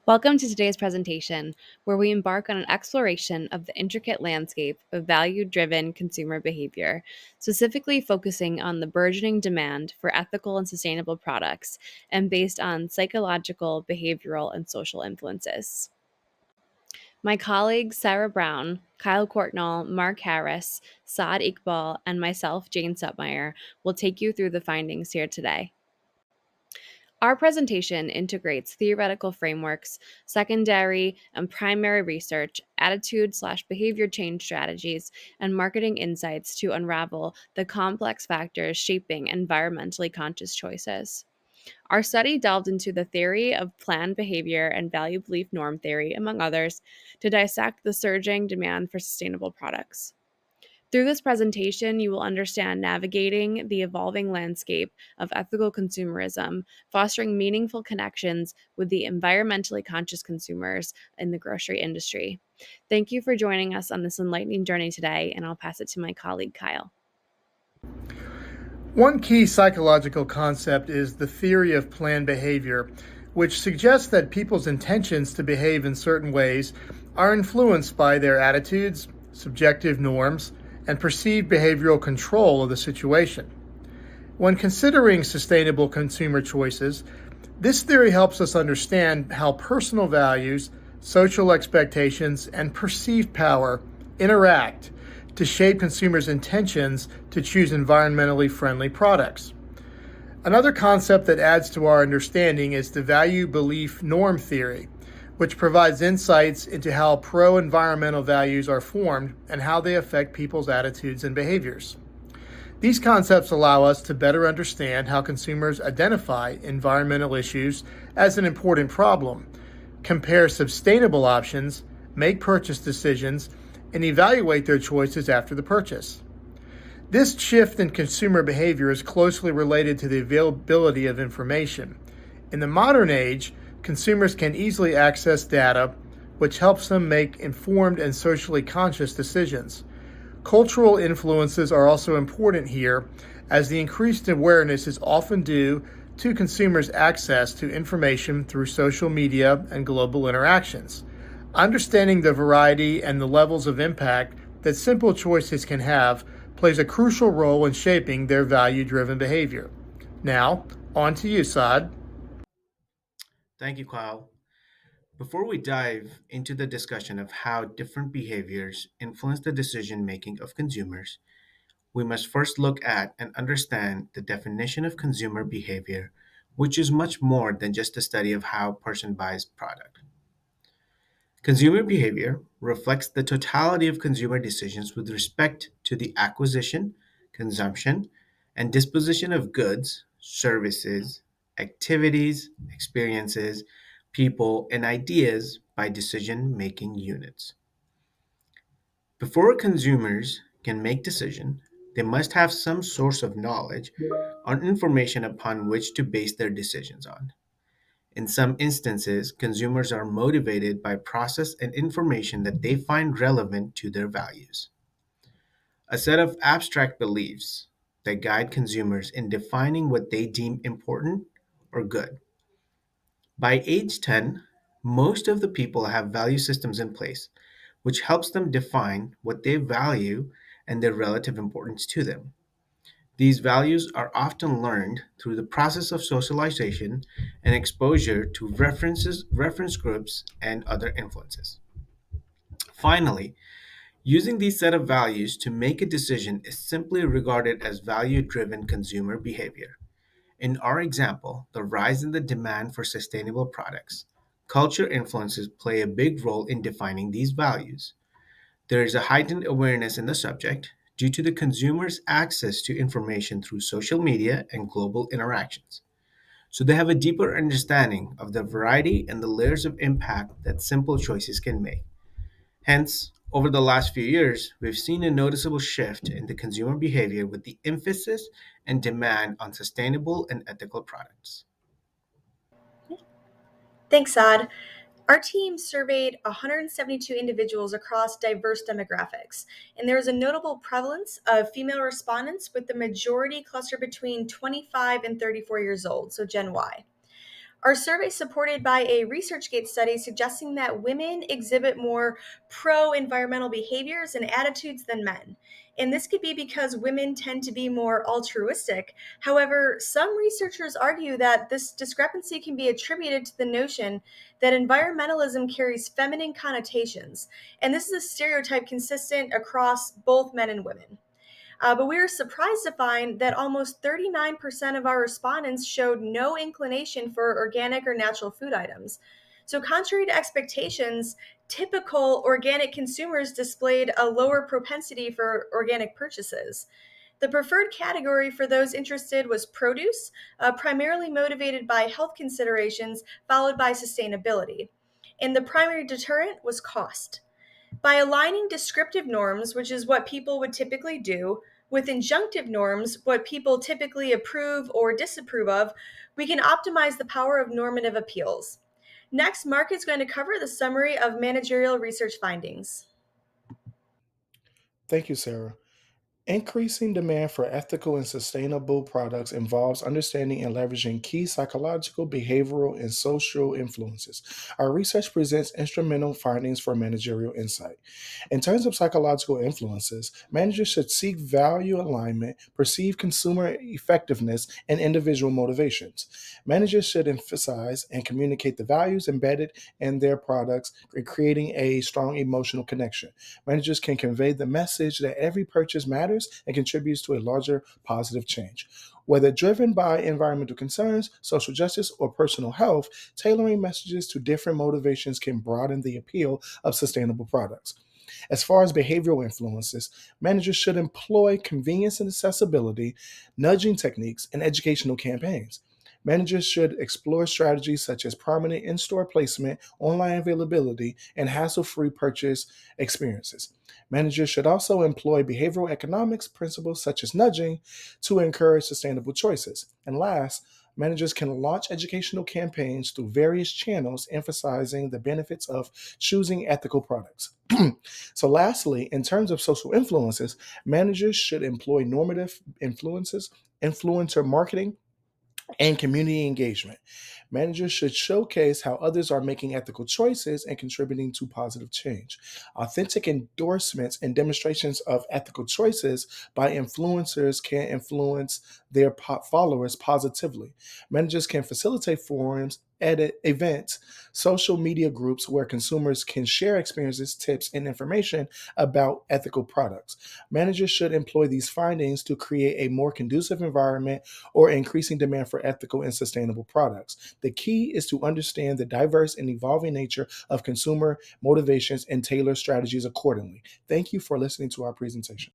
Welcome to today's presentation, where we embark on an exploration of the intricate landscape of value driven consumer behavior, specifically focusing on the burgeoning demand for ethical and sustainable products and based on psychological, behavioral, and social influences. My colleagues Sarah Brown, Kyle Courtnall, Mark Harris, Saad Iqbal, and myself, Jane Supmeyer, will take you through the findings here today. Our presentation integrates theoretical frameworks, secondary and primary research, attitude/behavior change strategies, and marketing insights to unravel the complex factors shaping environmentally conscious choices. Our study delved into the theory of planned behavior and value belief norm theory, among others, to dissect the surging demand for sustainable products. Through this presentation, you will understand navigating the evolving landscape of ethical consumerism, fostering meaningful connections with the environmentally conscious consumers in the grocery industry. Thank you for joining us on this enlightening journey today, and I'll pass it to my colleague, Kyle. One key psychological concept is the theory of planned behavior, which suggests that people's intentions to behave in certain ways are influenced by their attitudes, subjective norms, and perceived behavioral control of the situation. When considering sustainable consumer choices, this theory helps us understand how personal values, social expectations, and perceived power interact to shape consumers' intentions to choose environmentally friendly products. Another concept that adds to our understanding is the value belief norm theory, which provides insights into how pro-environmental values are formed and how they affect people's attitudes and behaviors. These concepts allow us to better understand how consumers identify environmental issues as an important problem, compare sustainable options, make purchase decisions, and evaluate their choices after the purchase. This shift in consumer behavior is closely related to the availability of information. In the modern age, consumers can easily access data, which helps them make informed and socially conscious decisions. Cultural influences are also important here, as the increased awareness is often due to consumers' access to information through social media and global interactions. Understanding the variety and the levels of impact that simple choices can have plays a crucial role in shaping their value-driven behavior. Now, on to you, Saad. Thank you, Kyle. Before we dive into the discussion of how different behaviors influence the decision making of consumers, we must first look at and understand the definition of consumer behavior, which is much more than just a study of how a person buys product. Consumer behavior reflects the totality of consumer decisions with respect to the acquisition, consumption, and disposition of goods, services, activities, experiences, people, and ideas by decision making units. Before consumers can make decision, they must have some source of knowledge or information upon which to base their decisions on. In some instances, consumers are motivated by process and information that they find relevant to their values. A set of abstract beliefs that guide consumers in defining what they deem important or good. By age 10, most of the people have value systems in place, which helps them define what they value and their relative importance to them. These values are often learned through the process of socialization and exposure to reference groups, and other influences. Finally, using these set of values to make a decision is simply regarded as value driven consumer behavior. In our example, the rise in the demand for sustainable products, culture influences play a big role in defining these values. There is a heightened awareness in the subject due to the consumer's access to information through social media and global interactions. So they have a deeper understanding of the variety and the layers of impact that simple choices can make. Hence, over the last few years, we've seen a noticeable shift in the consumer behavior with the emphasis and demand on sustainable and ethical products. Thanks, Saad. Our team surveyed 172 individuals across diverse demographics, and there is a notable prevalence of female respondents with the majority clustered between 25 and 34 years old, so Gen Y. Our survey is supported by a ResearchGate study suggesting that women exhibit more pro environmental behaviors and attitudes than men. And this could be because women tend to be more altruistic. However, some researchers argue that this discrepancy can be attributed to the notion that environmentalism carries feminine connotations. And this is a stereotype consistent across both men and women. But we were surprised to find that almost 39% of our respondents showed no inclination for organic or natural food items. So, contrary to expectations, typical organic consumers displayed a lower propensity for organic purchases. The preferred category for those interested was produce, primarily motivated by health considerations, followed by sustainability. And the primary deterrent was cost. By aligning descriptive norms, which is what people would typically do, with injunctive norms, what people typically approve or disapprove of, we can optimize the power of normative appeals. Next, Mark is going to cover the summary of managerial research findings. Thank you, Sarah. Increasing demand for ethical and sustainable products involves understanding and leveraging key psychological, behavioral, and social influences. Our research presents instrumental findings for managerial insight. In terms of psychological influences, managers should seek value alignment, perceive consumer effectiveness, and individual motivations. Managers should emphasize and communicate the values embedded in their products, creating a strong emotional connection. Managers can convey the message that every purchase matters and contributes to a larger positive change. Whether driven by environmental concerns, social justice, or personal health, tailoring messages to different motivations can broaden the appeal of sustainable products. As far as behavioral influences, managers should employ convenience and accessibility, nudging techniques, and educational campaigns. Managers should explore strategies such as prominent in store placement, online availability, and hassle free purchase experiences. Managers should also employ behavioral economics principles such as nudging to encourage sustainable choices. And last, managers can launch educational campaigns through various channels emphasizing the benefits of choosing ethical products. So, lastly, in terms of social influences, managers should employ normative influences, influencer marketing, and community engagement. Managers should showcase how others are making ethical choices and contributing to positive change. Authentic endorsements and demonstrations of ethical choices by influencers can influence their followers positively. Managers can facilitate forums, edit events, social media groups where consumers can share experiences, tips, and information about ethical products. Managers should employ these findings to create a more conducive environment or increasing demand for ethical and sustainable products. The key is to understand the diverse and evolving nature of consumer motivations and tailor strategies accordingly. Thank you for listening to our presentation.